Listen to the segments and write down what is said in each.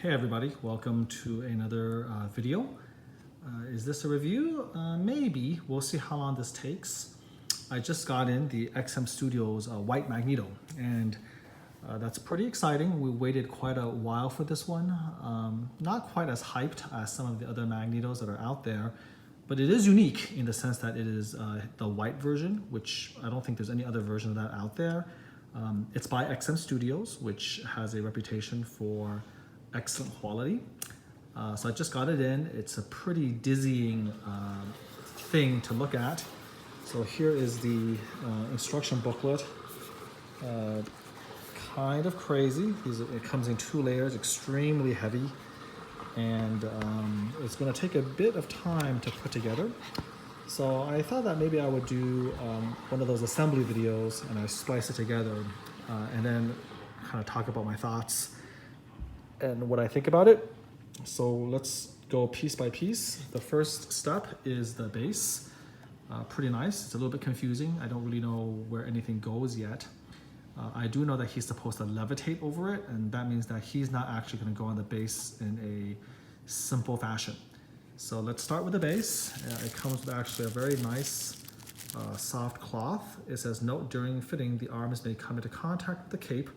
Hey everybody, welcome to another video. Is this a review? Maybe. We'll see how long this takes. I just got in the XM Studios white Magneto, and that's pretty exciting. We waited quite a while for this one. Not quite as hyped as some of the other Magnetos that are out there, but it is unique in the sense that it is the white version, which I don't think there's any other version of that out there. It's by XM Studios, which has a reputation for excellent quality. So I just got it in. It's a pretty dizzying thing to look at. So here is the instruction booklet. Kind of crazy. It comes in 2 layers, extremely heavy, and it's going to take a bit of time to put together. So I thought that maybe I would do one of those assembly videos, and I splice it together and then kind of talk about my thoughts and what I think about it. So let's go piece by piece. The first step is the base. Pretty nice. It's a little bit confusing. I don't really know where anything goes yet. I do know that he's supposed to levitate over it, and that means that he's not actually going to go on the base in a simple fashion. So let's start with the base. It comes with actually a very nice soft cloth. It says, note, during fitting, the arms may come into contact with the cape,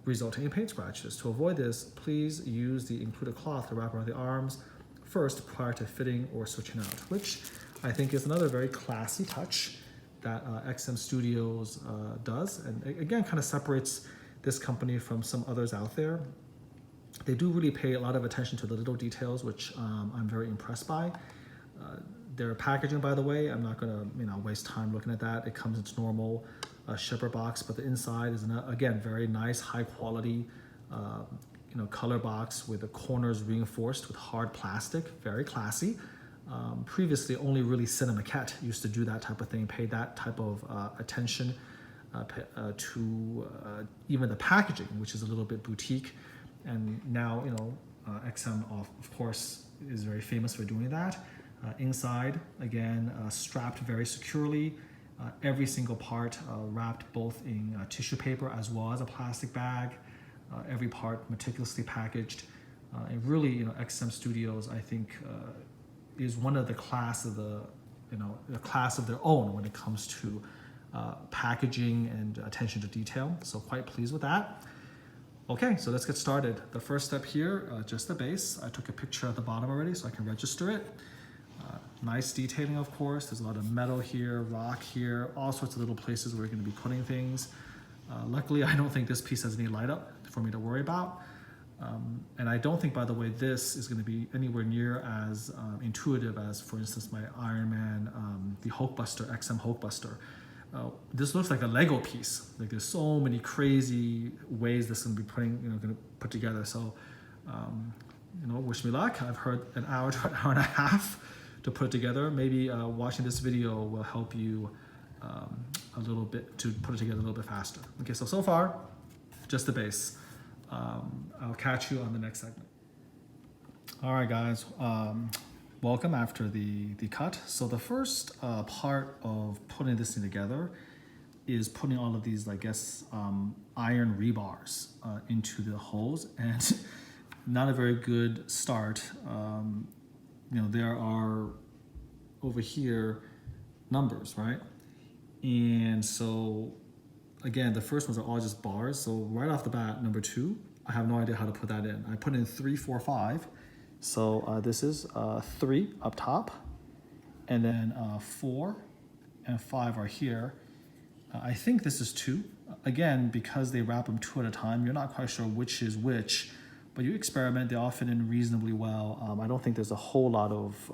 resulting in paint scratches. To avoid this, please use the included cloth to wrap around the arms first prior to fitting or switching out, which I think is another very classy touch that XM Studios does, and again kind of separates this company from some others out there. They do really pay a lot of attention to the little details, which I'm very impressed by. Their packaging, by the way, I'm not going to waste time looking at that. It comes in normal shipper box, but the inside is again very nice, high quality, color box with the corners reinforced with hard plastic, very classy. Previously, only really Cinemaquette used to do that type of thing, pay that type of attention to even the packaging, which is a little bit boutique. And now, XM, of course, is very famous for doing that. Inside, again, strapped very securely. Every single part wrapped both in tissue paper as well as a plastic bag. Every part meticulously packaged. And really, XM Studios, I think, is one of the class of the class of their own when it comes to packaging and attention to detail. So quite pleased with that. Okay, so let's get started. The first step here, just the base. I took a picture at the bottom already so I can register it. Nice detailing, of course. There's a lot of metal here, rock here, all sorts of little places where you're going to be putting things. Luckily, I don't think this piece has any light up for me to worry about. And I don't think, by the way, this is going to be anywhere near as intuitive as, for instance, my Iron Man, the Hulkbuster, XM Hulkbuster. This looks like a Lego piece. Like there's so many crazy ways this is going to be going to put together. So, wish me luck. I've heard an hour to an hour and a half to put together. Maybe watching this video will help you a little bit to put it together a little bit faster. Okay, so far, just the base. I'll catch you on the next segment. All right, guys. Welcome after the cut. So the first part of putting this thing together is putting all of these, I guess, iron rebars into the holes, and not a very good start. There are over here numbers, right? And so again, the first ones are all just bars. So right off the bat, number 2, I have no idea how to put that in. I put in 3, 4, 5. So this is 3 up top, and then 4 and 5 are here. I think this is 2. Again, because they wrap them 2 at a time, you're not quite sure which is which, but you experiment. They all fit in reasonably well. I don't think there's a whole lot of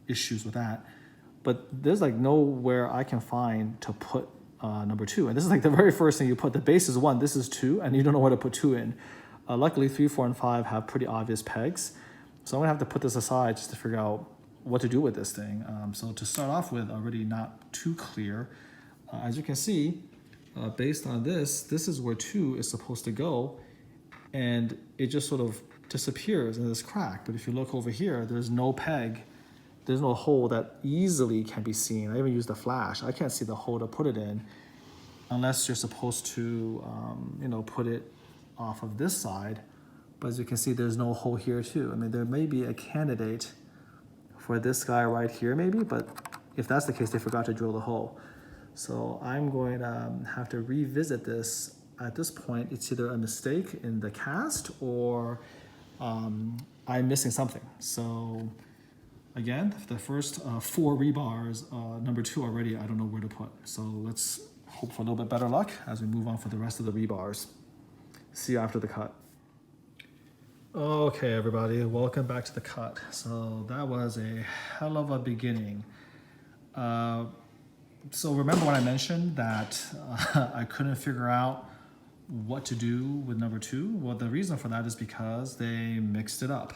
issues with that, but there's like nowhere I can find to put number 2. And this is like the very first thing you put. The base is 1, this is 2, and you don't know where to put 2 in. Luckily, 3, 4, and 5 have pretty obvious pegs. So I'm gonna have to put this aside just to figure out what to do with this thing. So to start off with, already not too clear. As you can see, based on this is where 2 is supposed to go, and it just sort of disappears in this crack. But if you look over here, there's no peg. There's no hole that easily can be seen. I even used a flash. I can't see the hole to put it in unless you're supposed to, put it off of this side But as you can see, there's no hole here too. I mean, there may be a candidate for this guy right here maybe, but if that's the case, they forgot to drill the hole. So I'm going to have to revisit this. At this point, it's either a mistake in the cast or I'm missing something. So again, the first 4 rebars, number 2 already, I don't know where to put. So let's hope for a little bit better luck as we move on for the rest of the rebars. See you after the cut. Okay, everybody, welcome back to the cut. So that was a hell of a beginning. So remember when I mentioned that I couldn't figure out what to do with number 2? Well, the reason for that is because they mixed it up.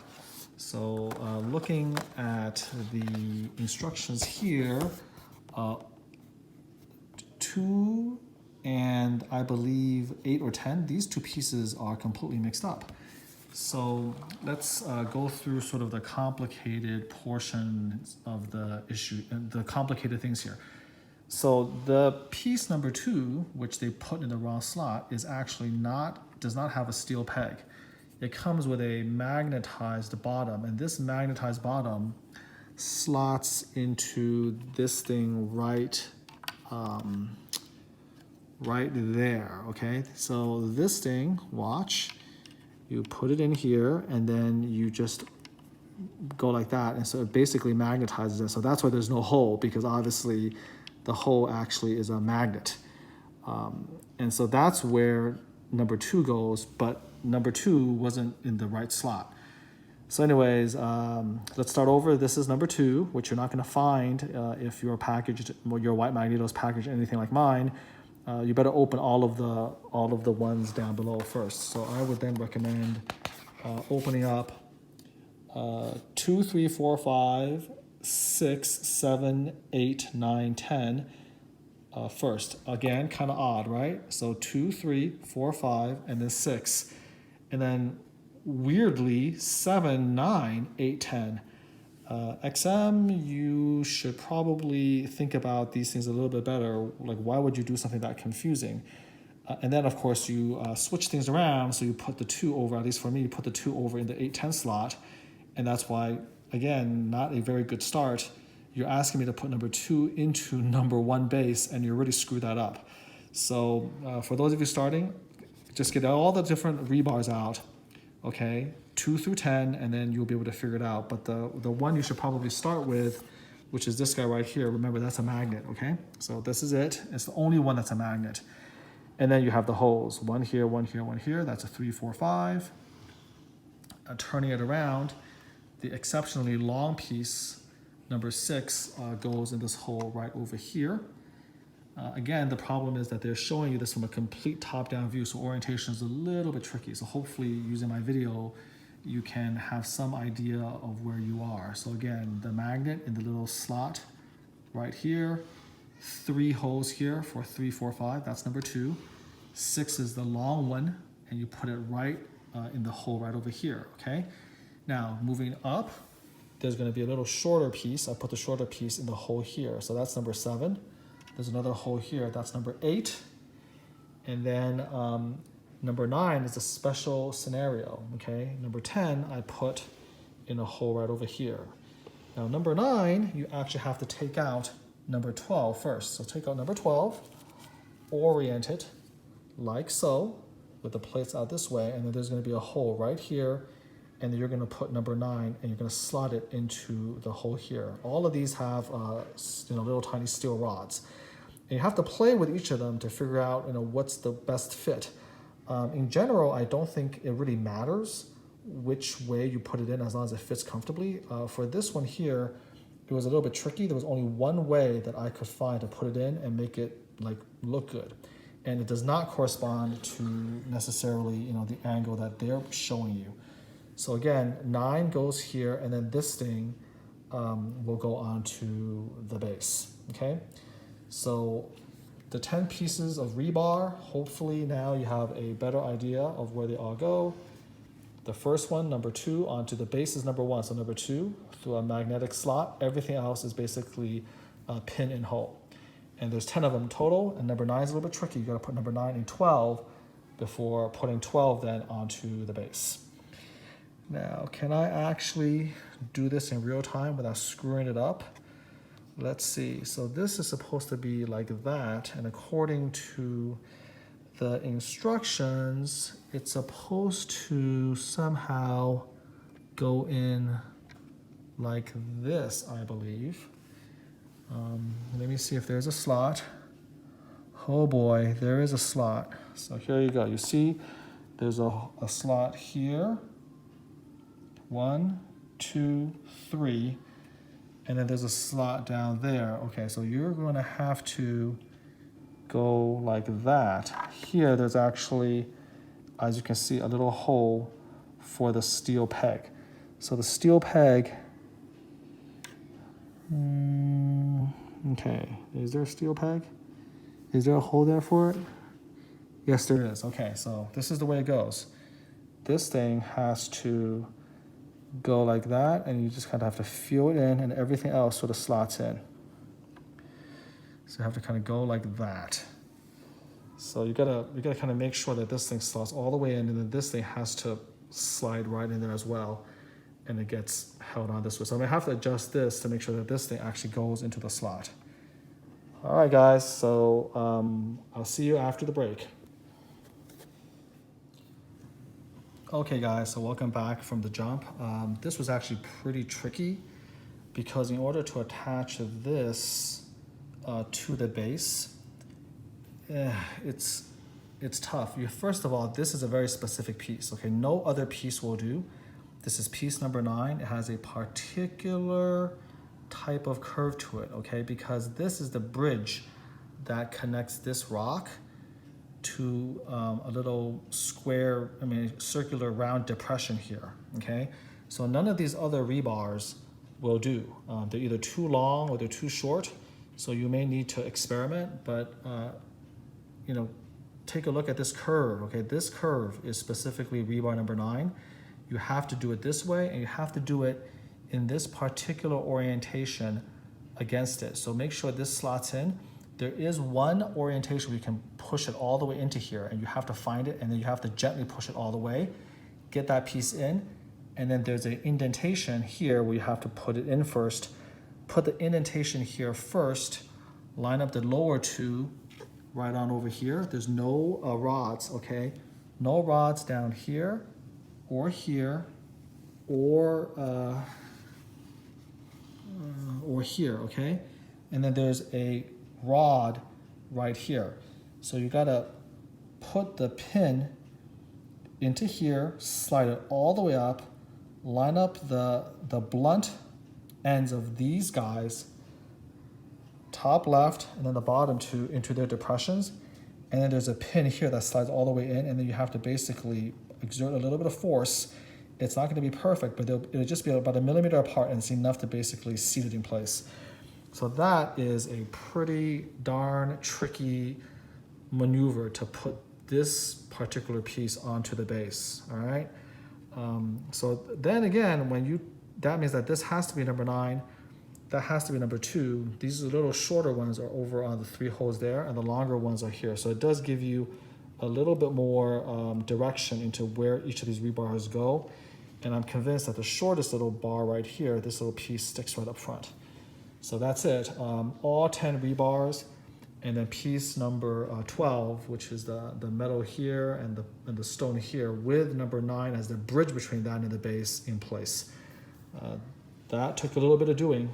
So looking at the instructions here, 2 and I believe 8 or 10, these 2 pieces are completely mixed up. So let's go through sort of the complicated portions of the issue and the complicated things here. So the piece number 2, which they put in the wrong slot, is actually does not have a steel peg. It comes with a magnetized bottom, and this magnetized bottom slots into this thing right there, okay? So this thing, watch, you put it in here and then you just go like that, and so it basically magnetizes it. So that's why there's no hole, because obviously the hole actually is a magnet. And so that's where number 2 goes, but number 2 wasn't in the right slot. So anyways, let's start over. This is number 2, which you're not gonna find if your white Magneto is packaged anything like mine. You better open all of the ones down below first. So I would then recommend opening up 2, 3, 4, 5, 6, 7, 8, 9, 10 first. Again, kind of odd, right? So 2, 3, 4, 5, and then 6. And then weirdly, 7, 9, 8, 10. XM, you should probably think about these things a little bit better. Like, why would you do something that confusing? And then, of course, you switch things around. So you put the 2 over, at least for me, you put the 2 over in the 8, 10 slot. And that's why, again, not a very good start. You're asking me to put number 2 into number 1 base, and you already screwed that up. So for those of you starting, just get all the different rebars out, okay? 2 through 10, and then you'll be able to figure it out. But the one you should probably start with, which is this guy right here, remember that's a magnet, okay? So this is it. It's the only one that's a magnet. And then you have the holes, 1 here, 1 here, 1 here. That's a 3, 4, 5. Turning it around, the exceptionally long piece, number 6, goes in this hole right over here. Again, the problem is that they're showing you this from a complete top-down view, so orientation is a little bit tricky. So hopefully, using my video, you can have some idea of where you are. So again, the magnet in the little slot right here, 3 holes here for 3, 4, 5, that's number 2. 6 is the long one, and you put it right in the hole right over here, okay? Now, moving up, there's gonna be a little shorter piece. I put the shorter piece in the hole here. So that's number 7. There's another hole here, that's number 8. And then number 9 is a special scenario, okay? Number 10, I put in a hole right over here. Now number 9, you actually have to take out number 12 first. So take out number 12, orient it like so, with the plates out this way, and then there's gonna be a hole right here, and then you're gonna put number 9, and you're gonna slot it into the hole here. All of these have little tiny steel rods. And you have to play with each of them to figure out what's the best fit. In general, I don't think it really matters which way you put it in as long as it fits comfortably. For this one here, it was a little bit tricky. There was only one way that I could find to put it in and make it look good. And it does not correspond to necessarily the angle that they're showing you. So again, 9 goes here, and then this thing will go onto the base, okay? So the 10 pieces of rebar, hopefully now you have a better idea of where they all go. The first one, number 2, onto the base is number 1. So number 2 through a magnetic slot. Everything else is basically pin and hole. And there's 10 of them total, and number 9 is a little bit tricky. You gotta put number 9 and 12 before putting 12 then onto the base. Now, can I actually do this in real time without screwing it up? Let's see. So this is supposed to be like that, and according to the instructions, it's supposed to somehow go in like this, I believe. Let me see if there's a slot. Oh boy, there is a slot. So here you go. You see there's a slot here. 1, 2, 3. And then there's a slot down there. Okay, so you're going to have to go like that. Here, there's actually, as you can see, a little hole for the steel peg. So the steel peg, okay, is there a steel peg? Is there a hole there for it? Yes, there is. Okay, so this is the way it goes. This thing has to go like that, and you just kind of have to feel it in, and everything else sort of slots in. So you have to kind of go like that. So you gotta kind of make sure that this thing slots all the way in, and then this thing has to slide right in there as well, and it gets held on this way. So I'm gonna have to adjust this to make sure that this thing actually goes into the slot. All right, guys, so I'll see you after the break. Okay, guys, so welcome back from the jump. This was actually pretty tricky because in order to attach this to the base, it's tough. First of all, this is a very specific piece, okay? No other piece will do. This is piece number 9. It has a particular type of curve to it, okay? Because this is the bridge that connects this rock to a little square, circular round depression here, okay? So none of these other rebars will do. They're either too long or they're too short, so you may need to experiment, but take a look at this curve, okay? This curve is specifically rebar number 9. You have to do it this way, and you have to do it in this particular orientation against it. So make sure this slots in. There is one orientation where you can push it all the way into here, and you have to find it, and then you have to gently push it all the way, get that piece in, and then there's an indentation here where you have to put it in first. Put the indentation here first, line up the lower two right on over here. There's no rods, okay? No rods down here, or here, okay? And then there's a rod right here. So you gotta put the pin into here, slide it all the way up, line up the blunt ends of these guys, top left, and then the bottom two into their depressions. And then there's a pin here that slides all the way in, and then you have to basically exert a little bit of force. It's not going to be perfect, but it'll just be about 1 millimeter apart, and it's enough to basically seat it in place. So that is a pretty darn tricky maneuver to put this particular piece onto the base, all right? So then again, that means that this has to be number 9, that has to be number 2. These little shorter ones are over on the 3 holes there, and the longer ones are here. So it does give you a little bit more direction into where each of these rebars go. And I'm convinced that the shortest little bar right here, this little piece sticks right up front. So that's it. All 10 rebars, and then piece number 12, which is the metal here and the stone here, with number 9 as the bridge between that and the base in place. That took a little bit of doing.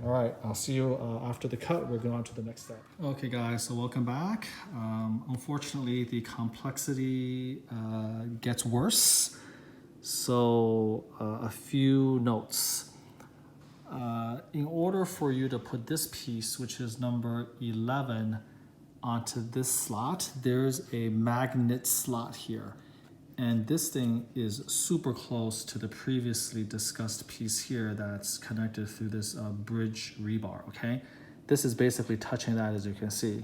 All right, I'll see you after the cut. We're going on to the next step. Okay, guys, so welcome back. Unfortunately, the complexity gets worse. So a few notes. In order for you to put this piece, which is number 11, onto this slot, there's a magnet slot here. And this thing is super close to the previously discussed piece here that's connected through this bridge rebar, okay? This is basically touching that, as you can see.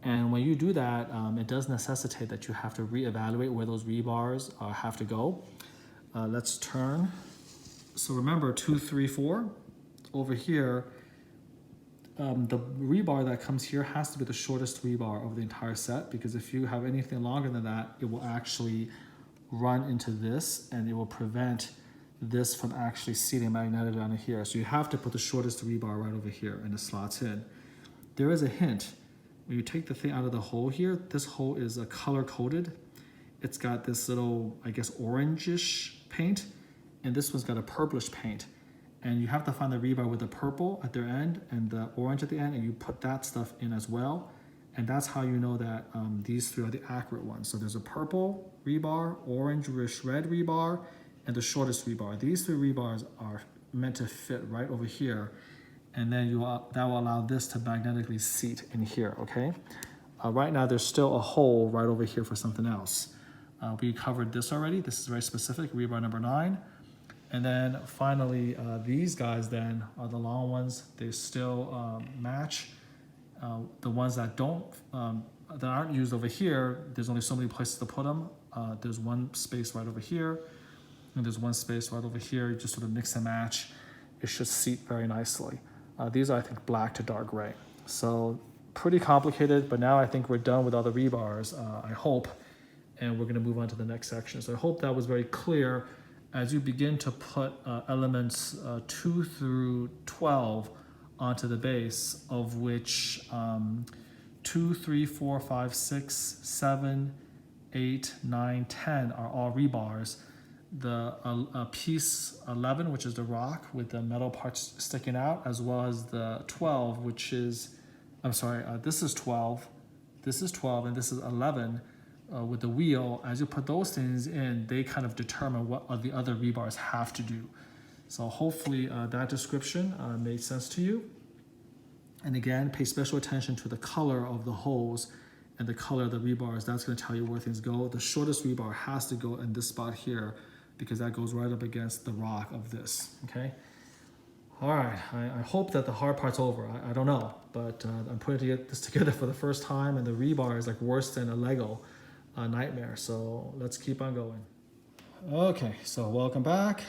And when you do that, it does necessitate that you have to reevaluate where those rebars have to go. Let's turn. So remember 2, 3, 4. Over here, the rebar that comes here has to be the shortest rebar of the entire set, because if you have anything longer than that, it will actually run into this, and it will prevent this from actually seating Magneto down here. So you have to put the shortest rebar right over here, and it slots in. There is a hint. When you take the thing out of the hole here, this hole is color coded. It's got this little, I guess, orangish paint, and this one's got a purplish paint. And you have to find the rebar with the purple at their end and the orange at the end, and you put that stuff in as well. And that's how you know that these three are the accurate ones. So there's a purple rebar, orange-ish red rebar, and the shortest rebar. These three rebars are meant to fit right over here. And then that will allow this to magnetically seat in here, okay? Right now, there's still a hole right over here for something else. We covered this already. This is very specific, rebar number 9. And then finally, these guys then are the long ones. They still match. The ones that don't, that aren't used over here, there's only so many places to put them. There's one space right over here, and there's one space right over here. You just sort of mix and match. It should seat very nicely. These are, I think, black to dark gray. So pretty complicated, but now I think we're done with all the rebars, I hope, and we're gonna move on to the next section. So I hope that was very clear as you begin to put elements 2 through 12 onto the base, of which 2, 3, 4, 5, 6, 7, 8, 9, 10 are all rebars. The piece 11, which is the rock with the metal parts sticking out, as well as the 12, which is, I'm sorry, this is 12, this is 12, and this is 11 with the wheel. As you put those things in, they kind of determine what the other rebars have to do. So hopefully that description made sense to you. And again, pay special attention to the color of the holes and the color of the rebars. That's going to tell you where things go. The shortest rebar has to go in this spot here, because that goes right up against the rock of this, okay? All right, I hope that the hard part's over. I don't know, but I'm putting this together for the first time, and the rebar is like worse than a Lego nightmare, so let's keep on going. Okay, so welcome back.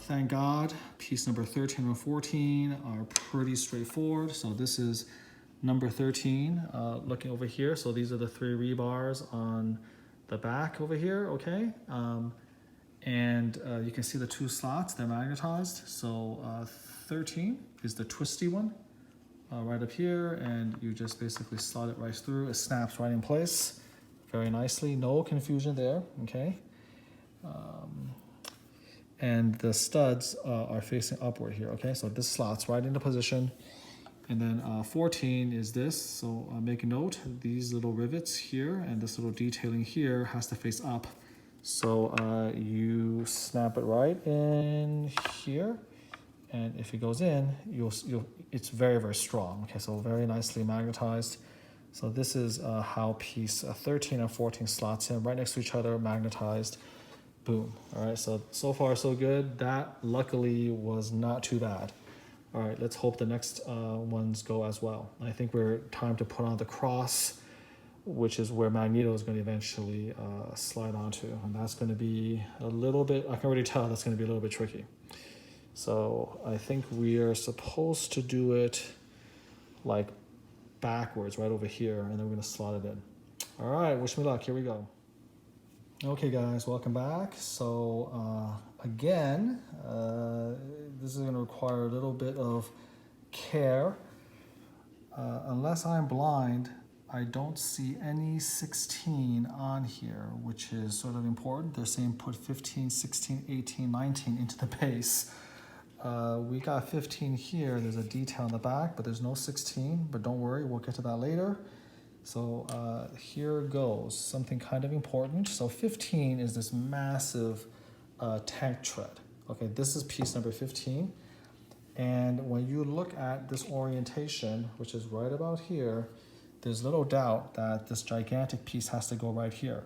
Thank God, piece number 13 and 14 are pretty straightforward. So this is number 13, looking over here. So these are the 3 rebars on the back over here, okay? And you can see the 2 slots, they're magnetized. So 13 is the twisty one right up here, and you just basically slot it right through. It snaps right in place very nicely, no confusion there, okay? And the studs are facing upward here, okay? So this slots right into position. And then 14 is this, so make a note, these little rivets here and this little detailing here has to face up. So you snap it right in here, and if it goes in, it's very, very strong. Okay, so very nicely magnetized. So this is how piece 13 and 14 slots in right next to each other, magnetized. Boom. All right, so far so good. That luckily was not too bad. All right, let's hope the next ones go as well. I think we're time to put on the cross, which is where Magneto is going to eventually slide onto. And that's going to be a little bit, I can already tell that's going to be a little bit tricky. So I think we are supposed to do it like backwards right over here, and then we're going to slot it in. All right, wish me luck. Here we go. Okay, guys, welcome back. So again, this is going to require a little bit of care. Unless I'm blind, I don't see any 16 on here, which is sort of important. They're saying put 15, 16, 18, 19 into the base. We got 15 here. There's a detail in the back, but there's no 16. But don't worry, we'll get to that later. So here goes, something kind of important. So 15 is this massive tank tread. Okay, this is piece number 15. And when you look at this orientation, which is right about here, there's little doubt that this gigantic piece has to go right here.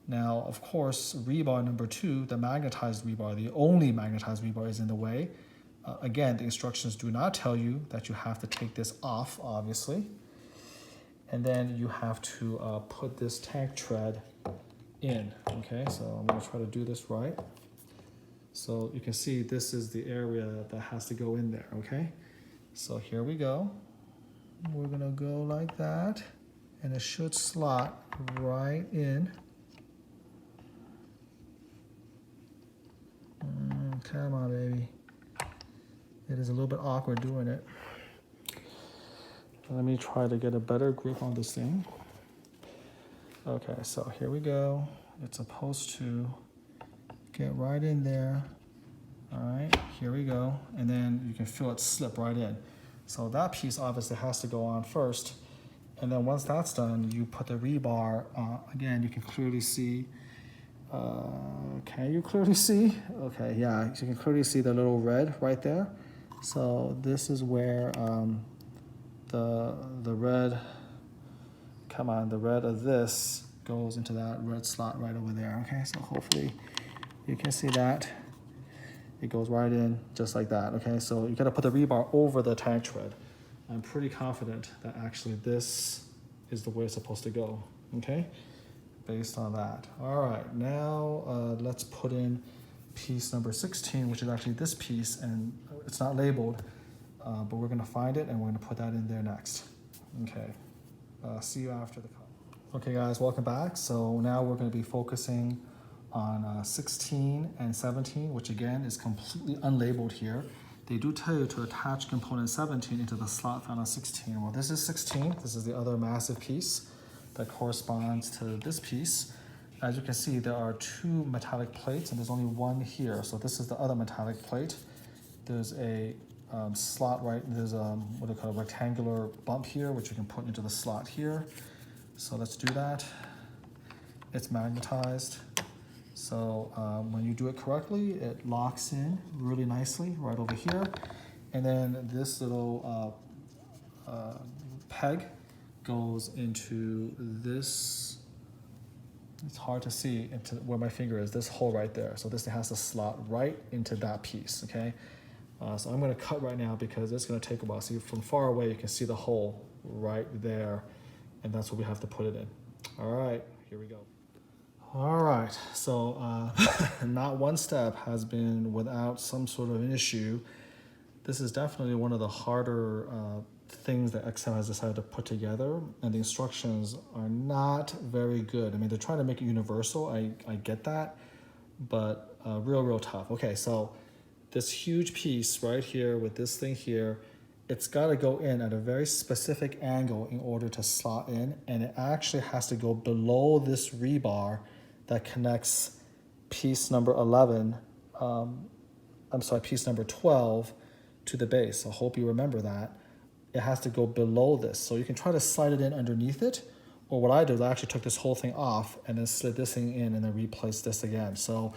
Now, of course, rebar number 2, the magnetized rebar, the only magnetized rebar, is in the way. Again, the instructions do not tell you that you have to take this off, obviously. And then you have to put this tank tread in, okay? So I'm gonna try to do this right. So you can see this is the area that has to go in there, okay? So here we go. We're gonna go like that, and it should slot right in. It is a little bit awkward doing it. Let me try to get a better grip on this thing. Okay, so here we go. It's supposed to get right in there. All right, here we go. And then you can feel it slip right in. So that piece obviously has to go on first. And then once that's done, you put the rebar, again, you can clearly see, can you clearly see? Okay, yeah, you can clearly see the little red right there. So this is where the red, come on, the red of this goes into that red slot right over there. Okay, so hopefully you can see that. It goes right in just like that. Okay, so you gotta put the rebar over the tank tread. I'm pretty confident that actually this is the way it's supposed to go. Okay, based on that. All right, now let's put in piece number 16, which is actually this piece, and it's not labeled, but we're gonna find it and we're gonna put that in there next. Okay, see you after the cut. Okay guys, welcome back. So now we're gonna be focusing on 16 and 17, which again is completely unlabeled here. They do tell you to attach component 17 into the slot found on 16. Well, this is 16. This is the other massive piece that corresponds to this piece. As you can see, there are two metallic plates and there's only one here. So this is the other metallic plate. There's a slot right, there's a, what do you call it, rectangular bump here, which you can put into the slot here. So let's do that. It's magnetized. So when you do it correctly, it locks in really nicely right over here. And then this little peg goes into this, it's hard to see into where my finger is, this hole right there. So this thing has to slot right into that piece, okay? So I'm gonna cut right now because it's gonna take a while. See, from far away, you can see the hole right there, and that's where we have to put it in. All right, here we go. All right, so not one step has been without some sort of an issue. This is definitely one of the harder things that XM has decided to put together, and the instructions are not very good. I mean, they're trying to make it universal, I get that, but real tough. Okay, so this huge piece right here with this thing here, it's got to go in at a very specific angle in order to slot in, and it actually has to go below this rebar that connects piece number 11, piece number 12 to the base. I hope you remember that. It has to go below this. So you can try to slide it in underneath it, or what I did is I actually took this whole thing off and then slid this thing in and then replaced this again. So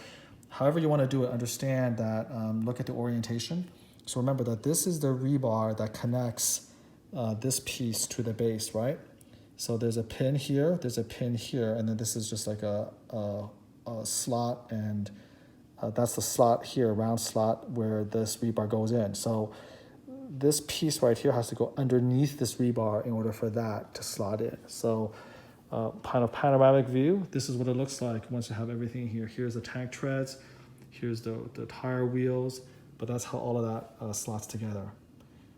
however you want to do it, understand that, look at the orientation. So remember that this is the rebar that connects this piece to the base, right? So there's a pin here, there's a pin here, and then this is just like a slot, and that's the slot here, round slot where this rebar goes in. So this piece right here has to go underneath this rebar in order for that to slot in. So kind of panoramic view, this is what it looks like once you have everything here. Here's the tank treads, here's the tire wheels, but that's how all of that slots together.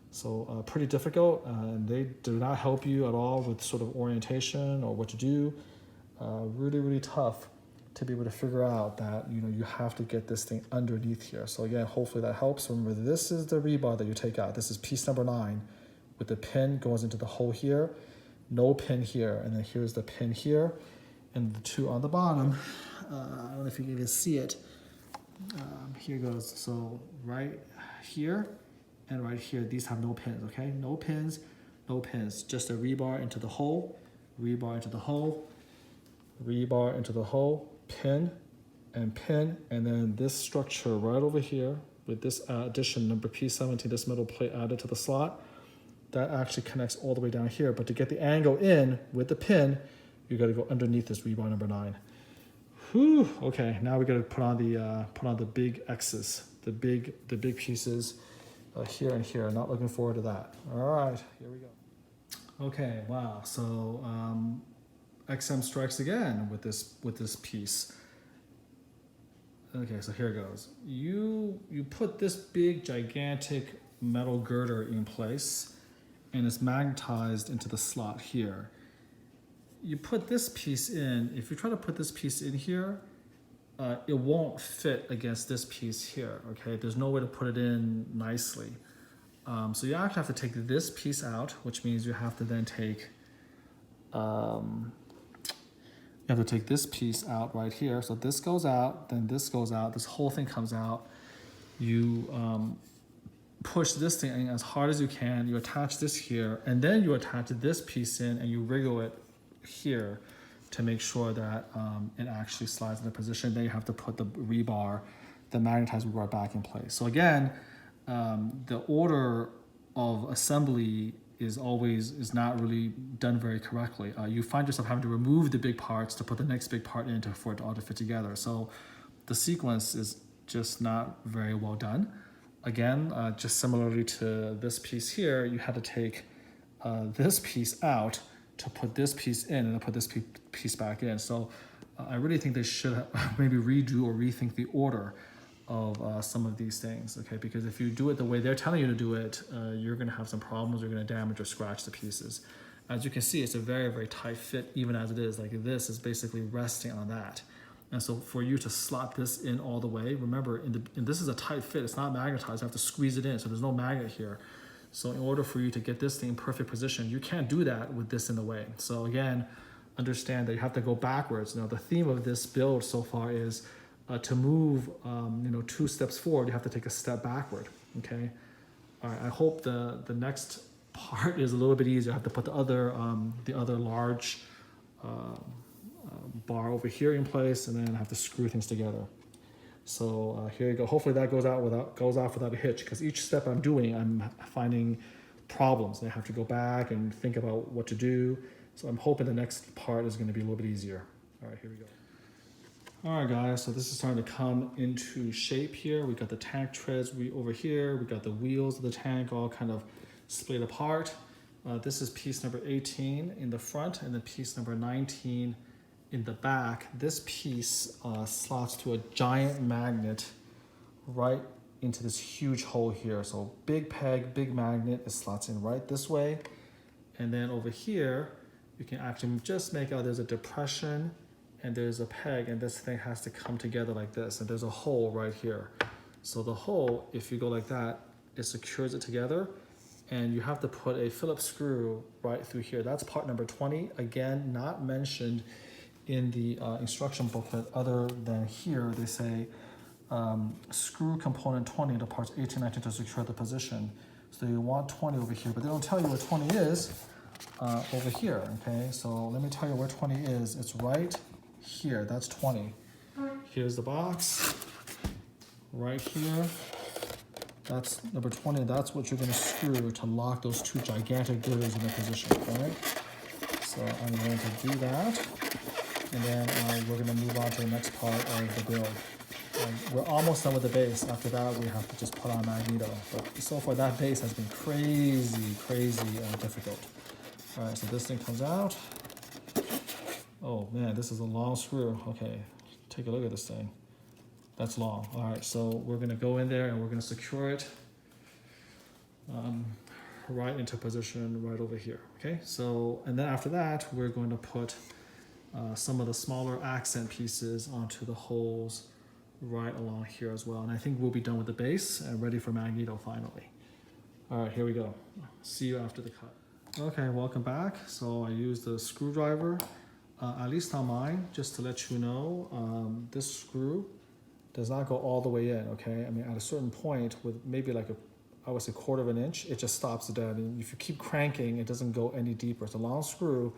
So pretty difficult, and they do not help you at all with sort of orientation or what to do. Really tough to be able to figure out that, you know, you have to get this thing underneath here. So again, hopefully that helps. Remember, this is the rebar that you take out. This is piece number 9 with the pin goes into the hole here, no pin here, and then here's the pin here, and the two on the bottom. I don't know if you can even see it. Here goes, so right here and right here, these have no pins, okay? No pins, no pins, just a rebar into the hole, rebar into the hole, rebar into the hole, pin, and then this structure right over here with this addition number P17, this metal plate added to the slot, that actually connects all the way down here. But to get the angle in with the pin, you gotta go underneath this rebar number 9. Whew, okay, now we gotta put on the big X's, the big pieces here and here. Not looking forward to that. All right, here we go. Okay, wow, so XM strikes again with this piece. Okay, so here it goes. You put this big, gigantic metal girder in place, and it's magnetized into the slot here. You put this piece in. If you try to put this piece in here, it won't fit against this piece here, okay? There's no way to put it in nicely. So you actually have to take this piece out, which means you have to then take this piece out right here. So this goes out, then this goes out, this whole thing comes out. You push this thing in as hard as you can, you attach this here, and then you attach this piece in and you wriggle it here to make sure that it actually slides into position. Then you have to put the rebar, the magnetized rebar back in place. So again, the order of assembly is not really done very correctly. You find yourself having to remove the big parts to put the next big part in for it all to fit together. So the sequence is just not very well done. Again, just similarly to this piece here, you had to take this piece out to put this piece in and then put this piece back in. So I really think they should maybe redo or rethink the order of some of these things, okay? Because if you do it the way they're telling you to do it, you're gonna have some problems, you're gonna damage or scratch the pieces. As you can see, it's a very, very tight fit, even as it is. Like this is basically resting on that. And so for you to slot this in all the way, remember, and this is a tight fit, it's not magnetized, you have to squeeze it in, so there's no magnet here. So in order for you to get this thing in perfect position, you can't do that with this in the way. So again, understand that you have to go backwards. Now the theme of this build so far is to move 2 steps forward, you have to take a step backward, okay? All right, I hope the next part is a little bit easier. I have to put the other large bar over here in place, and then I have to screw things together. So here you go. Hopefully that goes off without a hitch, because each step I'm doing, I'm finding problems. I have to go back and think about what to do. So I'm hoping the next part is going to be a little bit easier. All right, here we go. All right, guys, so this is starting to come into shape here. We got the tank treads over here. We got the wheels of the tank all kind of split apart. This is piece number 18 in the front, and then piece number 19 in the back. This piece slots to a giant magnet right into this huge hole here. So big peg, big magnet, it slots in right this way. And then over here, you can actually just make out there's a depression and there's a peg, and this thing has to come together like this. And there's a hole right here. So the hole, if you go like that, it secures it together. And you have to put a Phillips screw right through here. That's part number 20. Again, not mentioned in the instruction booklet, other than here they say screw component 20 to parts 18, 19 to secure the position. So you want 20 over here, but they don't tell you where 20 is over here, okay? So let me tell you where 20 is. It's right here, that's 20. Here's the box, right here. That's number 20, that's what you're gonna screw to lock those 2 gigantic girders in their position, all right? So I'm going to do that. And then we're gonna move on to the next part of the build. We're almost done with the base. After that, we have to just put on Magneto. But so far, that base has been crazy difficult. All right, so this thing comes out. Oh man, this is a long screw. Okay, take a look at this thing. That's long. All right, so we're gonna go in there and we're gonna secure it right into position right over here. Okay, so, and then after that, we're going to put some of the smaller accent pieces onto the holes right along here as well. And I think we'll be done with the base and ready for Magneto finally. All right, here we go. See you after the cut. Okay, welcome back. So I used the screwdriver, at least on mine, just to let you know, this screw does not go all the way in, okay? I mean, at a certain point with maybe like I would say 1/4 of an inch, it just stops dead. And if you keep cranking, it doesn't go any deeper. It's a long screw.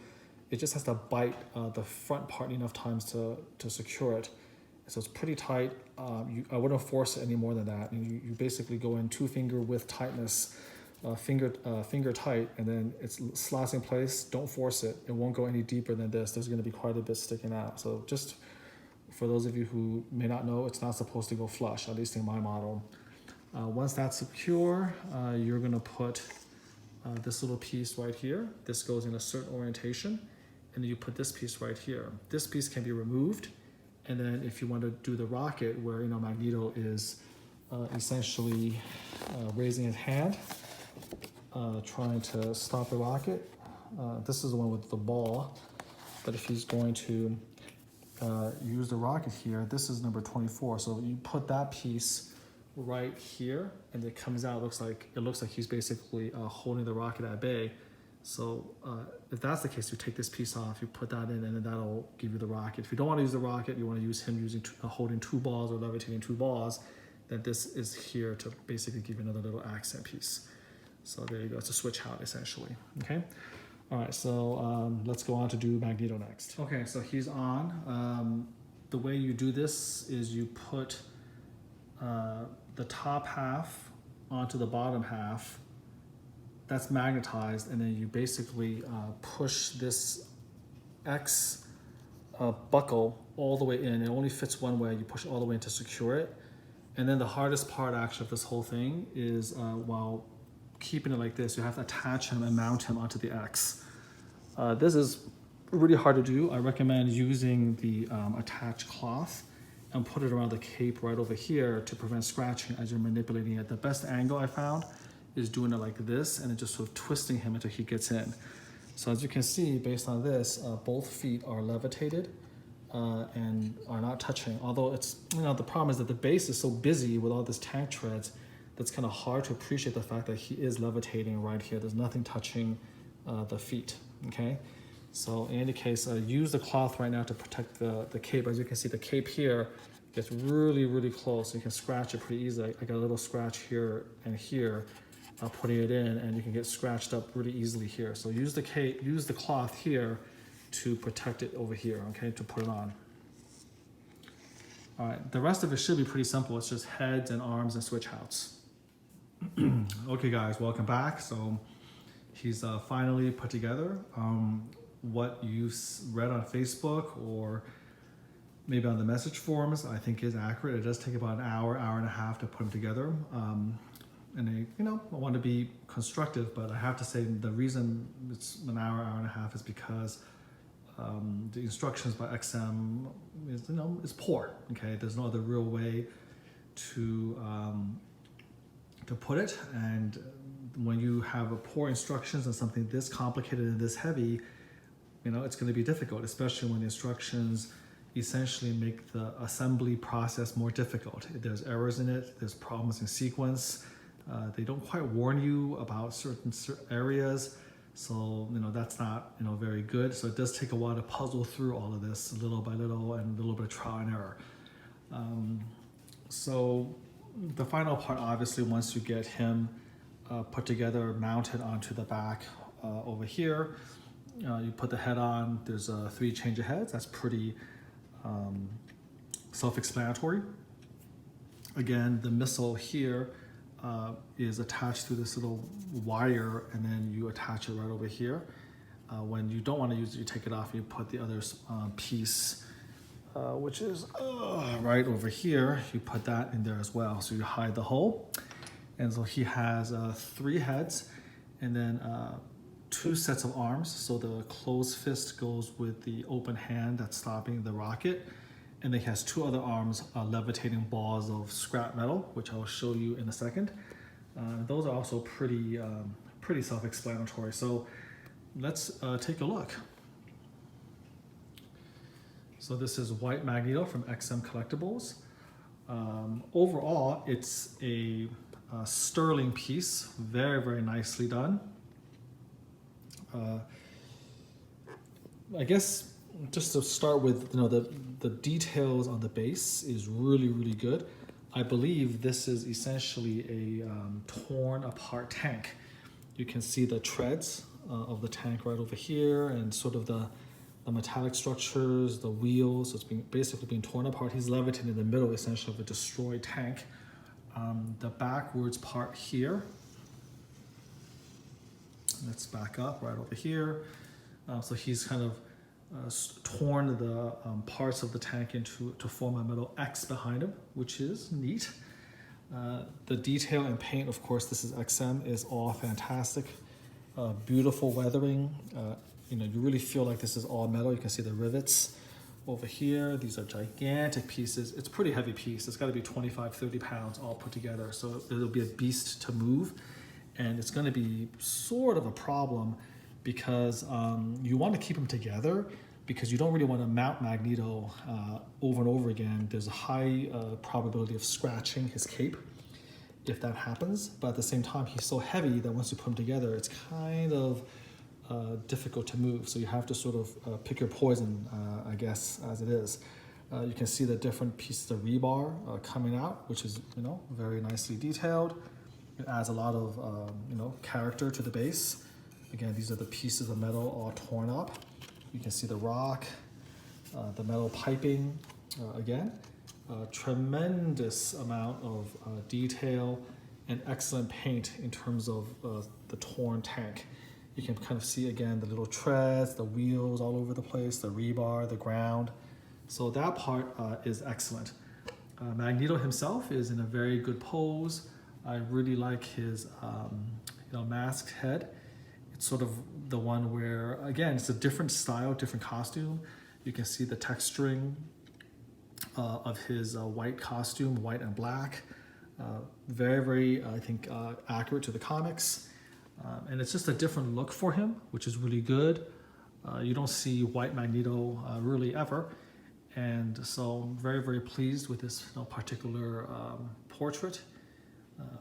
It just has to bite the front part enough times to secure it. So it's pretty tight. I wouldn't force it any more than that. And you basically go in 2-finger width tightness, finger tight, and then it slots in place. Don't force it. It won't go any deeper than this. There's gonna be quite a bit sticking out. So just for those of you who may not know, it's not supposed to go flush, at least in my model. Once that's secure, you're gonna put this little piece right here. This goes in a certain orientation. And then you put this piece right here. This piece can be removed. And then if you want to do the rocket where, Magneto is essentially raising his hand, trying to stop the rocket. This is the one with the ball. But if he's going to use the rocket here, this is number 24. So you put that piece right here, and it comes out. It looks like he's basically holding the rocket at bay. So if that's the case, you take this piece off, you put that in, and then that'll give you the rocket. If you don't want to use the rocket, you want to use him holding two balls or levitating two balls, then this is here to basically give you another little accent piece. So there you go. It's a switch out essentially. Okay. All right. So let's go on to do Magneto next. Okay. So he's on. The way you do this is you put the top half onto the bottom half. That's magnetized, and then you basically push this X buckle all the way in. It only fits one way. You push it all the way in to secure it. And then the hardest part actually of this whole thing is while keeping it like this, you have to attach him and mount him onto the X. This is really hard to do. I recommend using the attached cloth and put it around the cape right over here to prevent scratching as you're manipulating it. The best angle I found is doing it like this and then just sort of twisting him until he gets in. So as you can see, based on this, both feet are levitated and are not touching. Although it's, the problem is that the base is so busy with all this tank treads, that's kind of hard to appreciate the fact that he is levitating right here. There's nothing touching the feet, okay? So in any case, use the cloth right now to protect the cape. As you can see, the cape here gets really, really close. You can scratch it pretty easily. I got a little scratch here and here. Putting it in, and you can get scratched up really easily here. So use the cloth here to protect it over here, okay, to put it on. All right, the rest of it should be pretty simple. It's just heads and arms and switch outs. Okay guys, welcome back. So he's finally put together. What you read on Facebook or maybe on the message forums, I think is accurate. It does take about an hour, hour and a half to put them together. And I want to be constructive, but I have to say the reason it's an hour, hour and a half is because the instructions by XM is poor. Okay, there's no other real way to put it. And when you have a poor instructions and something this complicated and this heavy, it's going to be difficult, especially when the instructions essentially make the assembly process more difficult. There's errors in it. There's problems in sequence. They don't quite warn you about certain areas, so that's not very good. So it does take a while to puzzle through all of this little by little and a little bit of trial and error. So the final part, obviously, once you get him put together, mounted onto the back over here, you put the head on. There's 3 change of heads. That's pretty self-explanatory. Again, the missile here is attached through this little wire, and then you attach it right over here. When you don't want to use it, you take it off and you put the other piece, which is right over here. You put that in there as well. So you hide the hole. And so he has 3 heads and then 2 sets of arms. So the closed fist goes with the open hand that's stopping the rocket. And then he has 2 other arms levitating balls of scrap metal, which I'll show you in a second. Those are also pretty self-explanatory. So let's take a look. So this is White Magneto from XM Collectibles. Overall, it's a sterling piece, very, very nicely done. I guess just to start with, the details on the base is really, really good. I believe this is essentially a torn apart tank. You can see the treads of the tank right over here, and sort of the metallic structures, the wheels. So it's basically being torn apart. He's levitating in the middle, essentially, of a destroyed tank. The backwards part here. Let's back up right over here. So he's kind of torn the parts of the tank to form a little X behind him, which is neat. The detail and paint, of course, this is XM, is all fantastic. Beautiful weathering. You really feel like this is all metal. You can see the rivets over here. These are gigantic pieces. It's a pretty heavy piece. It's got to be 25, 30 pounds all put together. So it'll be a beast to move. And it's going to be sort of a problem because you want to keep them together because you don't really want to mount Magneto over and over again. There's a high probability of scratching his cape. if that happens, but at the same time, he's so heavy that once you put him together, it's kind of difficult to move. So you have to sort of pick your poison, I guess, as it is. You can see the different pieces of rebar coming out, which is, you know, very nicely detailed. It adds a lot of, you know, character to the base. Again, these are the pieces of metal all torn up. You can see the rock, the metal piping, again. Tremendous amount of detail and excellent paint in terms of the torn tank. You can kind of see again the little treads, the wheels all over the place, the rebar, the ground. So that part is excellent. Magneto himself is in a very good pose. I really like his you know, masked head. It's sort of the one where, again, it's a different style, different costume. You can see the texturing of his white costume, white and black. Very, very, I think, accurate to the comics. And it's just a different look for him, which is really good. You don't see white Magneto really ever. And so I'm very, very pleased with this, you know, particular portrait.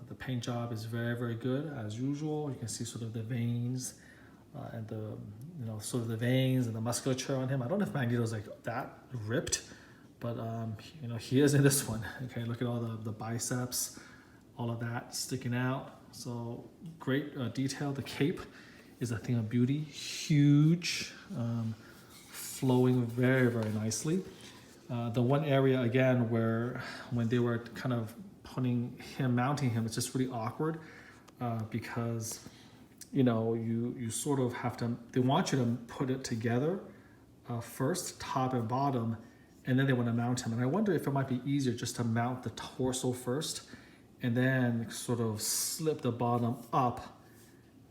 The paint job is very, very good as usual. You can see sort of the veins and the, you know, sort of the veins and the musculature on him. I don't know if Magneto's like that ripped, but you know, he is in this one. Okay, look at all the biceps, all of that sticking out. So great detail. The cape is a thing of beauty, huge, flowing very, very nicely. The one area again where when they were kind of mounting him, it's just really awkward because, you know, you sort of have to, they want you to put it together first, top and bottom, and then they want to mount him. And I wonder if it might be easier just to mount the torso first and then sort of slip the bottom up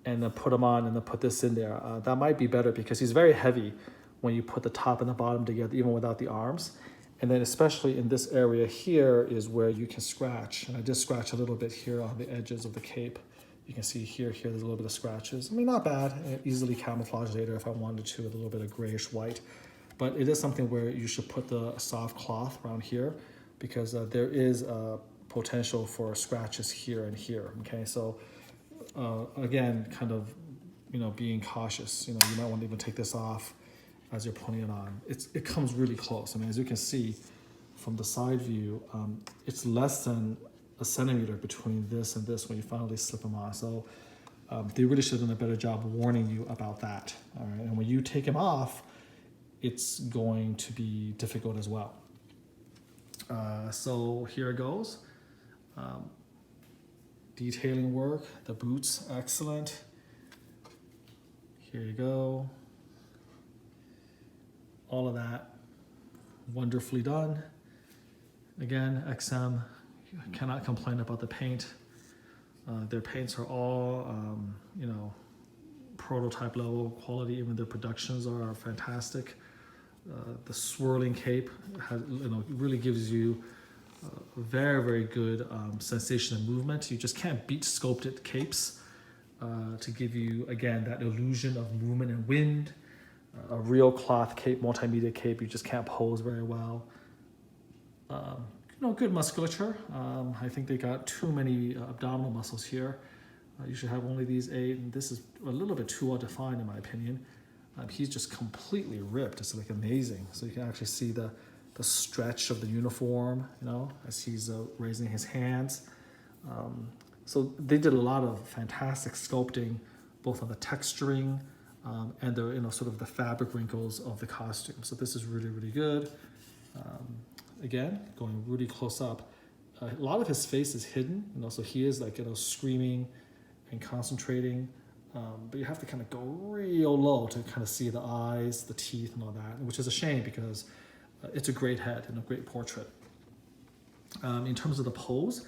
and then put him on and then put this in there. That might be better because he's very heavy when you put the top and the bottom together, even without the arms. And then especially in this area here is where you can scratch. And I just scratch a little bit here on the edges of the cape. You can see here, there's a little bit of scratches. I mean, not bad, easily camouflage later if I wanted to with a little bit of grayish white. But it is something where you should put the soft cloth around here because there is potential for scratches here and here, okay? So again, kind of, you know, being cautious. You know, you might want to even take this off as you're putting it on. It comes really close. I mean, as you can see from the side view, it's less than a centimeter between this and this when you finally slip them on. So they really should have done a better job warning you about that. All right, and when you take them off, it's going to be difficult as well. So here it goes. Detailing work, the boots, excellent. Here you go. All of that, wonderfully done. Again, XM, you cannot complain about the paint. Their paints are all, you know, prototype level quality. Even their productions are fantastic. The swirling cape has, you know, really gives you very, very good sensation of movement. You just can't beat sculpted capes to give you, again, that illusion of movement and wind. A real cloth cape, multimedia cape, you just can't pose very well. You know, good musculature. I think they got too many abdominal muscles here. You should have only these 8, and this is a little bit too well defined in my opinion. He's just completely ripped. It's like amazing. So you can actually see the stretch of the uniform, you know, as he's raising his hands. So they did a lot of fantastic sculpting, both on the texturing and the, you know, sort of the fabric wrinkles of the costume. So this is really, really good. Again, going really close up. A lot of his face is hidden, you know, so he is like, you know, screaming and concentrating. But you have to kind of go real low to kind of see the eyes, the teeth, and all that, which is a shame because it's a great head and a great portrait. In terms of the pose,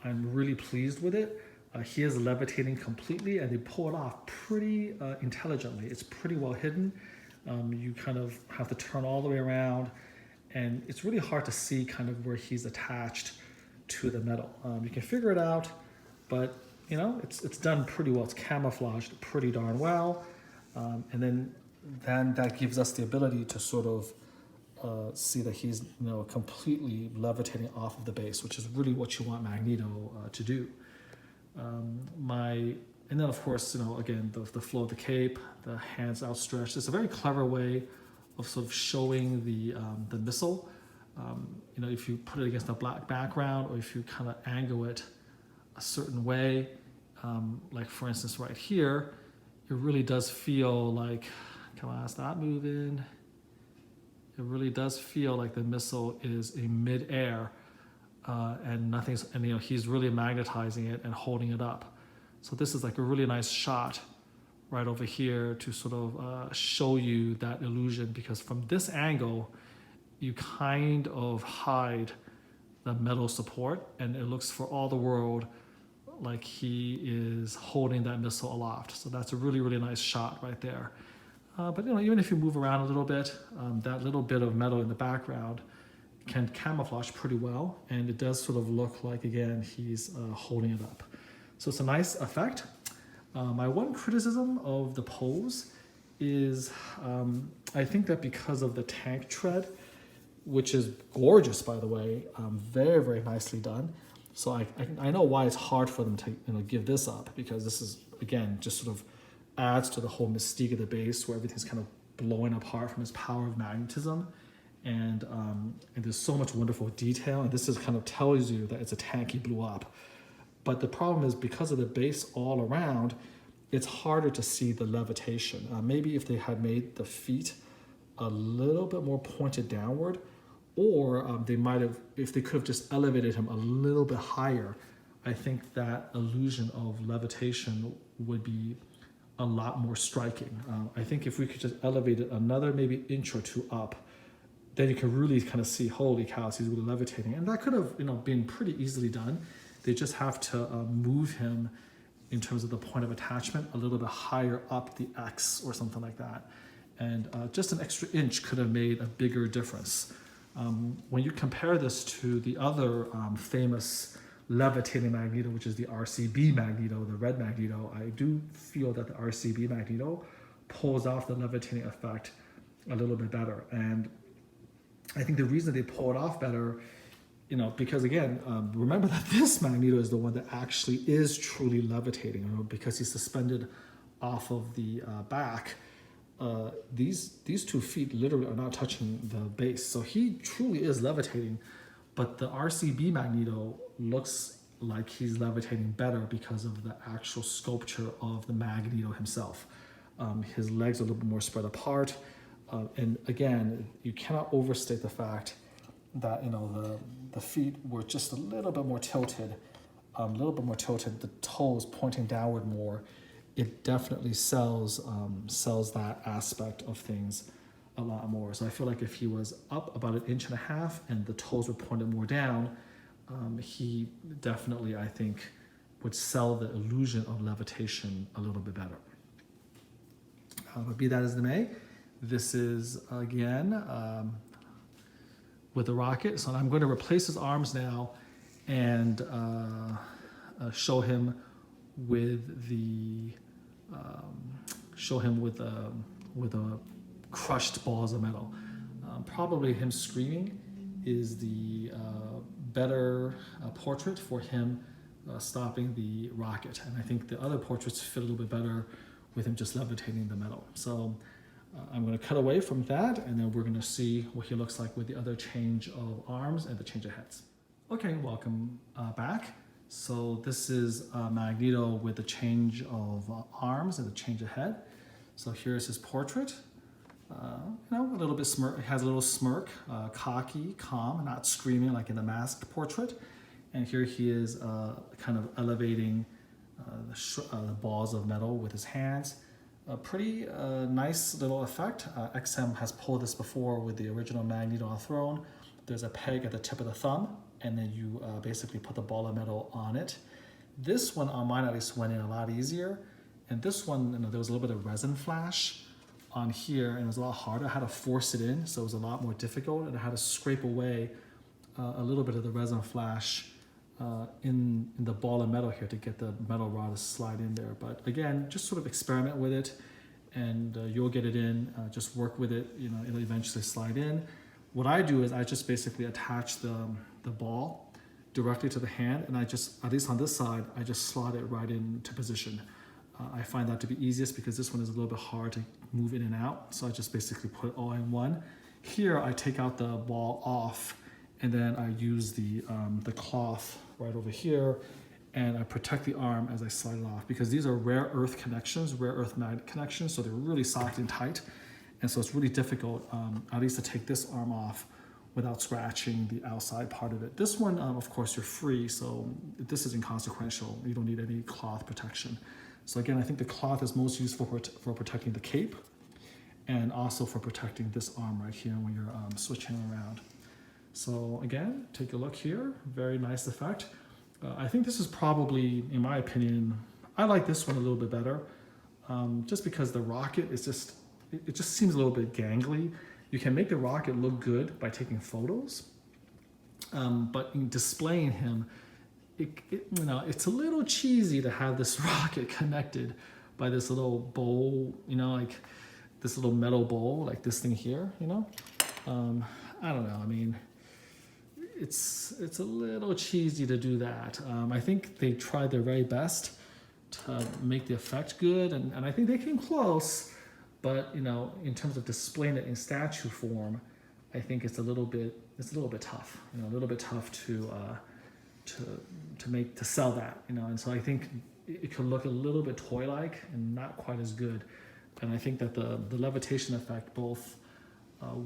I'm really pleased with it. He is levitating completely, and they pull it off pretty intelligently. It's pretty well hidden. You kind of have to turn all the way around, and it's really hard to see kind of where he's attached to the metal. You can figure it out, but you know, it's done pretty well. It's camouflaged pretty darn well. And then that gives us the ability to sort of see that he's completely levitating off of the base, which is really what you want Magneto to do. And then of course, again, the flow of the cape, the hands outstretched. It's a very clever way of sort of showing the missile. If you put it against a black background, or if you kind of angle it a certain way, like for instance right here, it really does feel like, come on, stop moving. It really does feel like the missile is in midair, and he's really magnetizing it and holding it up. So this is like a really nice shot right over here to sort of show you that illusion, because from this angle, you kind of hide the metal support, and it looks for all the world like he is holding that missile aloft. So that's a really, really nice shot right there. But even if you move around a little bit, that little bit of metal in the background can camouflage pretty well, and it does sort of look like, again, he's holding it up. So it's a nice effect. My one criticism of the pose is I think that because of the tank tread, which is gorgeous, by the way, very, very nicely done. So I know why it's hard for them to give this up, because this is, again, just sort of adds to the whole mystique of the base, where everything's kind of blowing apart from its power of magnetism. And there's so much wonderful detail, and this is kind of tells you that it's a tank he blew up. But the problem is, because of the base all around, it's harder to see the levitation. Maybe if they had made the feet a little bit more pointed downward, or they might have, if they could have just elevated him a little bit higher, I think that illusion of levitation would be a lot more striking. I think if we could just elevate it another maybe inch or two up, then you can really kind of see, holy cows, he's really levitating. And that could have been pretty easily done. They just have to move him in terms of the point of attachment a little bit higher up the X or something like that. And just an extra inch could have made a bigger difference. When you compare this to the other famous levitating Magneto, which is the RCB Magneto, the red Magneto, I do feel that the RCB Magneto pulls off the levitating effect a little bit better. And I think the reason they pull it off better, because again, remember that this Magneto is the one that actually is truly levitating, because he's suspended off of the back. These 2 feet literally are not touching the base. So he truly is levitating, but the RCB Magneto looks like he's levitating better because of the actual sculpture of the Magneto himself. His legs are a little bit more spread apart. And again, you cannot overstate the fact that, the feet were just a little bit more tilted, the toes pointing downward more. It definitely sells that aspect of things a lot more. So I feel like if he was up about 1.5 inches and the toes were pointed more down, he definitely, I think, would sell the illusion of levitation a little bit better. But be that as it may, this is, again, with the rocket. So I'm going to replace his arms now and show him with the crushed balls of metal. Probably him screaming is the better portrait for him stopping the rocket. And I think the other portraits fit a little bit better with him just levitating the metal. So I'm going to cut away from that, and then we're going to see what he looks like with the other change of arms and the change of heads. Okay, welcome back. So this is Magneto with the change of arms and the change of head. So here's his portrait. A little bit smirk, has a little smirk, cocky, calm, not screaming like in the masked portrait. And here he is kind of elevating the balls of metal with his hands. A pretty nice little effect. XM has pulled this before with the original Magneto on Throne. There's a peg at the tip of the thumb, and then you basically put the ball of metal on it. This one on mine at least went in a lot easier. And this one, there was a little bit of resin flash on here, and it was a lot harder. I had to force it in, so it was a lot more difficult, and I had to scrape away a little bit of the resin flash in the ball of metal here to get the metal rod to slide in there. But again, just sort of experiment with it, and you'll get it in. Just work with it. It'll eventually slide in. what I do is I just basically attach the ball directly to the hand, and I just, at least on this side, I just slot it right into position. I find that to be easiest because this one is a little bit hard to move in and out. So I just basically put it all in one. Here I take out the ball off, and then I use the cloth right over here, and I protect the arm as I slide it off, because these are rare earth connections, rare earth magnet connections, so they're really soft and tight. And so it's really difficult, at least to take this arm off without scratching the outside part of it. This one, of course, you're free, so this is inconsequential. You don't need any cloth protection. So again, I think the cloth is most useful for protecting the cape, and also for protecting this arm right here when you're switching around. So again, take a look here, very nice effect. I think this is probably, in my opinion, I like this one a little bit better, just because the rocket is just, it just seems a little bit gangly. You can make the rocket look good by taking photos, but in displaying him, it's a little cheesy to have this rocket connected by this little bowl, like this little metal bowl, like this thing here, I don't know. I mean, it's a little cheesy to do that. I think they tried their very best to make the effect good, and I think they came close. But in terms of displaying it in statue form, I think it's a little bit tough. A little bit tough to sell that. And so I think it could look a little bit toy-like and not quite as good. And I think that the levitation effect, both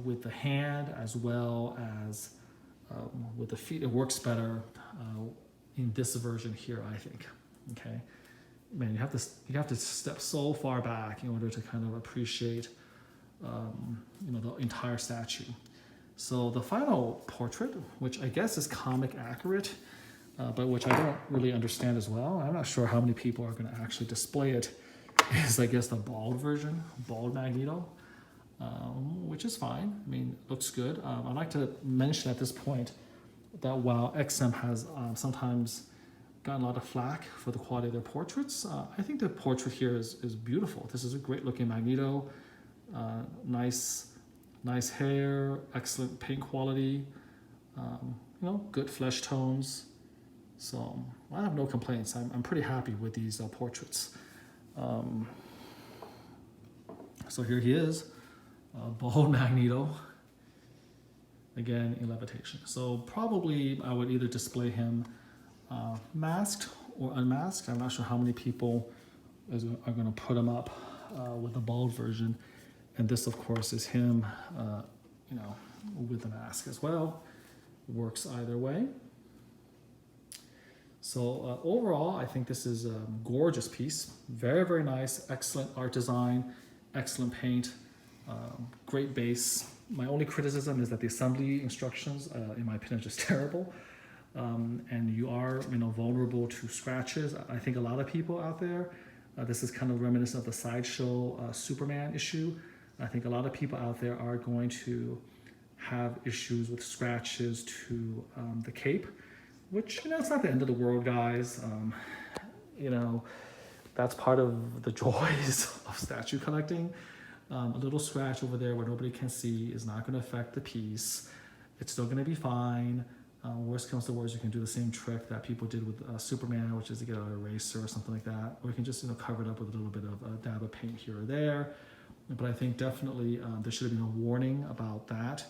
with the hand as well as with the feet, it works better in this version here, I think. Okay. Man, you have to step so far back in order to kind of appreciate, the entire statue. So the final portrait, which I guess is comic accurate, but which I don't really understand as well. I'm not sure how many people are going to actually display it. Is, I guess, the bald version, bald Magneto, which is fine. I mean, looks good. I'd like to mention at this point that while XM has sometimes gotten a lot of flack for the quality of their portraits, I think the portrait here is beautiful. This is a great looking Magneto, nice hair, excellent paint quality, good flesh tones. So I have no complaints. I'm pretty happy with these portraits. So here he is, bald Magneto, again in levitation. So probably I would either display him masked or unmasked. I'm not sure how many people are going to put him up with the bald version. And this, of course, is him, with the mask as well. Works either way. So overall, I think this is a gorgeous piece. Very, very nice. Excellent art design. Excellent paint. Great base. My only criticism is that the assembly instructions, in my opinion, are just terrible. And you are, vulnerable to scratches. I think a lot of people out there, this is kind of reminiscent of the Sideshow Superman issue. I think a lot of people out there are going to have issues with scratches to the cape, which, it's not the end of the world, guys. That's part of the joys of statue collecting. A little scratch over there where nobody can see is not going to affect the piece. It's still going to be fine. Worst comes to worst, you can do the same trick that people did with Superman, which is to get an eraser or something like that, or you can just cover it up with a little bit of a dab of paint here or there. But I think definitely there should have been a warning about that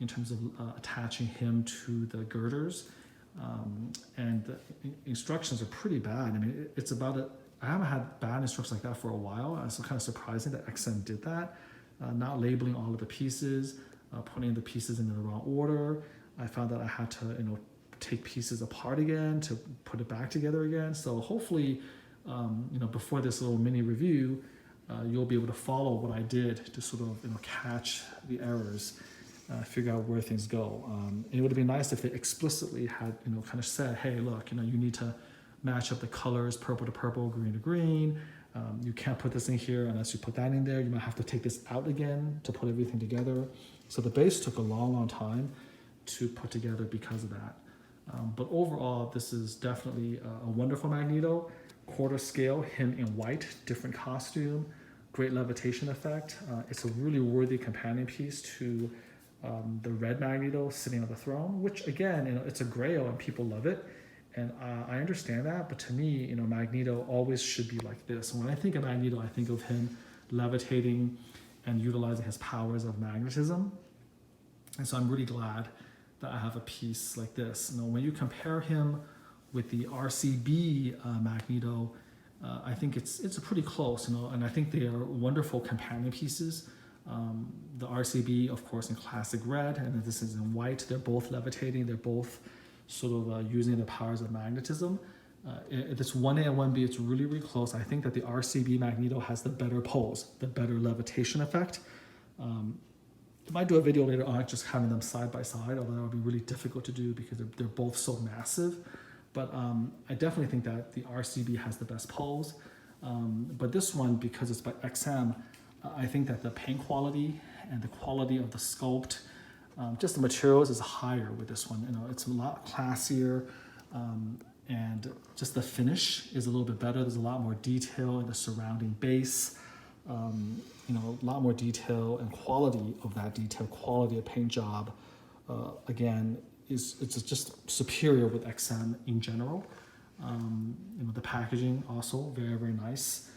in terms of attaching him to the girders. And the instructions are pretty bad. I mean, it's about it. I haven't had bad instructions like that for a while. It's kind of surprising that XM did that, not labeling all of the pieces, putting the pieces in the wrong order. I found that I had to, take pieces apart again to put it back together again. So hopefully, before this little mini review, you'll be able to follow what I did to sort of, catch the errors, figure out where things go. It would have been nice if they explicitly had, kind of said, hey, look, you need to match up the colors, purple to purple, green to green. You can't put this in here unless you put that in there. You might have to take this out again to put everything together. So the base took a long, long time to put together because of that. But overall, this is definitely a wonderful Magneto. Quarter scale, him in white, different costume, great levitation effect. It's a really worthy companion piece to the red Magneto sitting on the throne, which again, it's a grail and people love it. And I understand that, but to me, Magneto always should be like this. When I think of Magneto, I think of him levitating and utilizing his powers of magnetism. And so I'm really glad that I have a piece like this. When you compare him with the RCB Magneto, I think it's pretty close, and I think they are wonderful companion pieces. The RCB, of course, in classic red, and this is in white. They're both levitating. They're both sort of using the powers of magnetism. This 1A and 1B, it's really, really close. I think that the RCB Magneto has the better pose, the better levitation effect. I might do a video later on just having them side by side, although that would be really difficult to do because they're both so massive. But I definitely think that the RCB has the best pose. But this one, because it's by XM, I think that the paint quality and the quality of the sculpt, just the materials is higher with this one. It's a lot classier, and just the finish is a little bit better. There's a lot more detail in the surrounding base. A lot more detail and quality of that detail, quality of paint job. Again, it's just superior with XM in general. The packaging also very, very nice.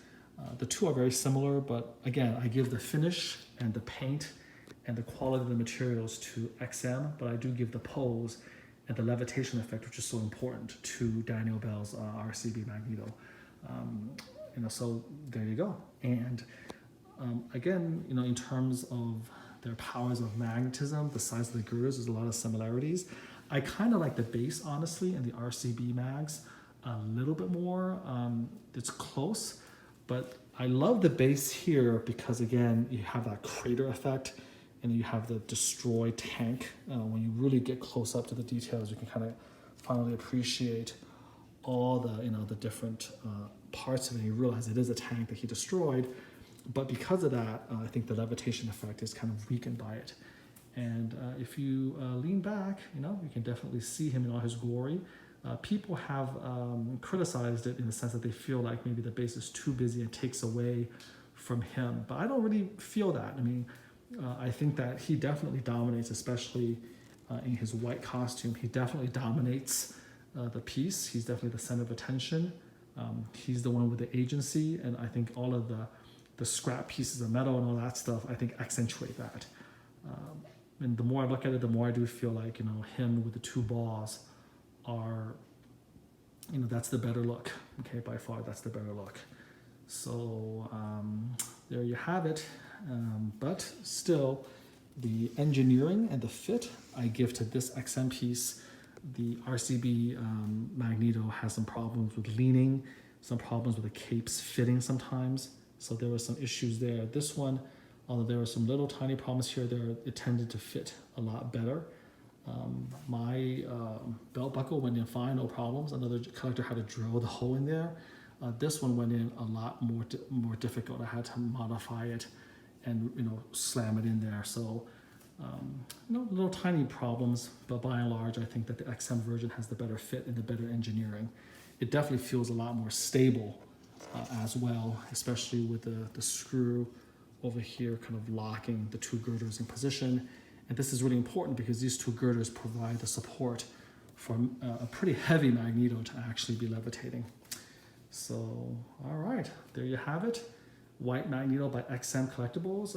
The two are very similar, but again, I give the finish and the paint and the quality of the materials to XM, but I do give the pose and the levitation effect, which is so important, to Daniel Bell's RCB Magneto. So there you go. And again, in terms of their powers of magnetism, the size of the girders, there's a lot of similarities. I kind of like the base, honestly, in the RCB mags a little bit more. It's close, but I love the base here because, again, you have that crater effect and you have the destroyed tank. When you really get close up to the details, you can kind of finally appreciate all the different parts of it. And you realize it is a tank that he destroyed. But because of that, I think the levitation effect is kind of weakened by it. And if you lean back, you can definitely see him in all his glory. People have criticized it in the sense that they feel like maybe the base is too busy and takes away from him. But I don't really feel that. I think that he definitely dominates, especially in his white costume. He definitely dominates the piece. He's definitely the center of attention. He's the one with the agency, and I think all of the scrap pieces of metal and all that stuff, I think accentuate that. And the more I look at it, the more I do feel like, him with the two balls are, that's the better look. Okay, by far, that's the better look. So there you have it. But still, the engineering and the fit I give to this XM piece. The RCB Magneto has some problems with leaning, some problems with the capes fitting sometimes. So there were some issues there. This one, although there were some little tiny problems here, it tended to fit a lot better. My belt buckle went in fine, no problems. Another collector had to drill the hole in there. This one went in a lot more difficult. I had to modify it and slam it in there. So little tiny problems, but by and large, I think that the XM version has the better fit and the better engineering. It definitely feels a lot more stable as well, especially with the screw over here kind of locking the two girders in position. And this is really important because these two girders provide the support for a pretty heavy Magneto to actually be levitating. So, all right, there you have it. White Magneto by XM Collectibles.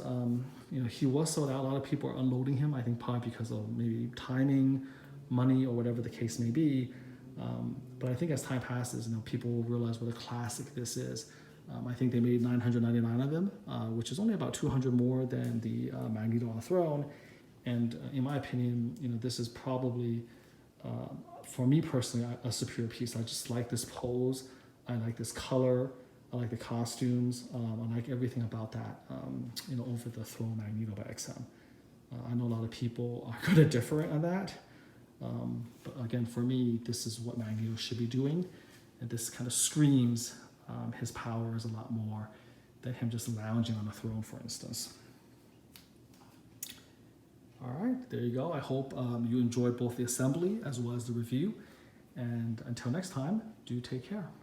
He was sold out. A lot of people are unloading him, I think probably because of maybe timing, money, or whatever the case may be. But I think as time passes, people will realize what a classic this is. I think they made 999 of them, which is only about 200 more than the Magneto on the throne. And in my opinion, this is probably, for me personally, a superior piece. I just like this pose. I like this color. I like the costumes. I like everything about that, over the throne Magneto by XM. I know a lot of people are going to differ on that. But again, for me, this is what Magneto should be doing. And this kind of screams his powers a lot more than him just lounging on a throne, for instance. All right, there you go. I hope you enjoyed both the assembly as well as the review. And until next time, do take care.